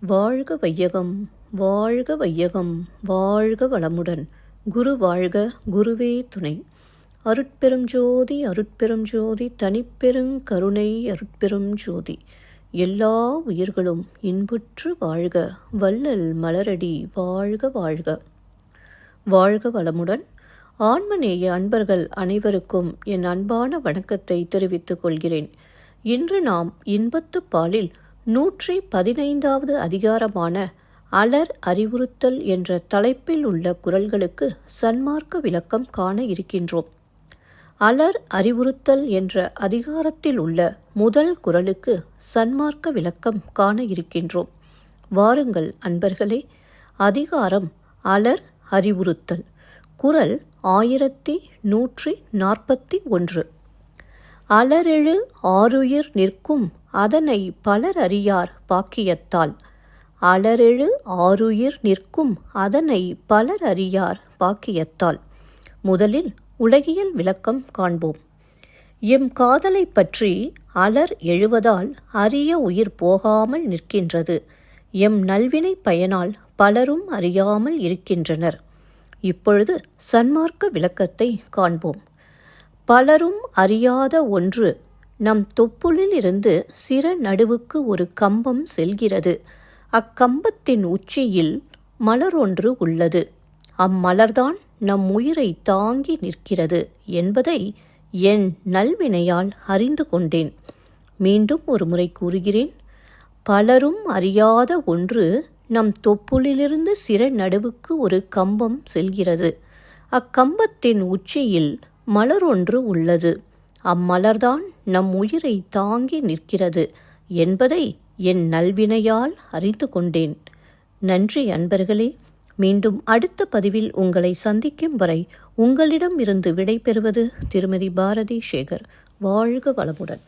வாழ்க வையகம், வாழ்க வையகம், வாழ்க வளமுடன். குரு வாழ்க, குருவே துணை. அருட்பெரும் ஜோதி, அருட்பெரும் ஜோதி, தனிப்பெருங் கருணை, அருட்பெரும் ஜோதி. எல்லா உயிர்களும் இன்புற்று வாழ்க, வள்ளல் மலரடி வாழ்க வாழ்க. வாழ்க வளமுடன். ஆன்மநேய அன்பர்கள் அனைவருக்கும் என் அன்பான வணக்கத்தை தெரிவித்துக் கொள்கிறேன். இன்று நாம் இன்பத்து பாலில் 115வது அதிகாரமான அலர் அறிவுறுத்தல் என்ற தலைப்பில் உள்ள குறள்களுக்கு சன்மார்க்க விளக்கம் காண இருக்கின்றோம். அலர் அறிவுறுத்தல் என்ற அதிகாரத்தில் உள்ள முதல் குறளுக்கு சன்மார்க்க விளக்கம் காண இருக்கின்றோம். வாருங்கள் அன்பர்களே. அதிகாரம் அலர் அறிவுறுத்தல். குறள் 1141. அலரெழு ஆருயிர் நிற்கும் அதனை பலர் அறியார் பாக்கியத்தால். அலரெழு ஆருயிர் நிற்கும் அதனை பலர் அறியார் பாக்கியத்தால். முதலில் உலகியல் விளக்கம் காண்போம். எம் காதலை பற்றி அலர் எழுவதால் அரிய உயிர் போகாமல் நிற்கின்றது. எம் நல்வினை பயனால் பலரும் அறியாமல் இருக்கின்றனர். இப்பொழுது சன்மார்க்க விளக்கத்தை காண்போம். பலரும் அறியாத ஒன்று. நம் தொப்புளில் இருந்து சிர நடுவுக்கு ஒரு கம்பம் செல்கிறது. அக்கம்பத்தின் உச்சியில் மலரொன்று உள்ளது. அம்மலர்தான் நம் உயிரை தாங்கி நிற்கிறது என்பதை என் நல்வினையால் அறிந்து கொண்டேன். மீண்டும் ஒரு முறை கூறுகிறேன். பலரும் அறியாத ஒன்று. நம் தொப்புளிலிருந்து சிர நடுவுக்கு ஒரு கம்பம் செல்கிறது. அக்கம்பத்தின் உச்சியில் மலரொன்று உள்ளது. அம்மலர்தான் நம் உயிரை தாங்கி நிற்கிறது என்பதை என் நல்வினையால் அறிந்து கொண்டேன். நன்றி அன்பர்களே. மீண்டும் அடுத்த பதிவில் உங்களை சந்திக்கும் வரை உங்களிடம் இருந்து விடை பெறுவது திருமதி பாரதி சேகர். வாழ்க வளமுடன்.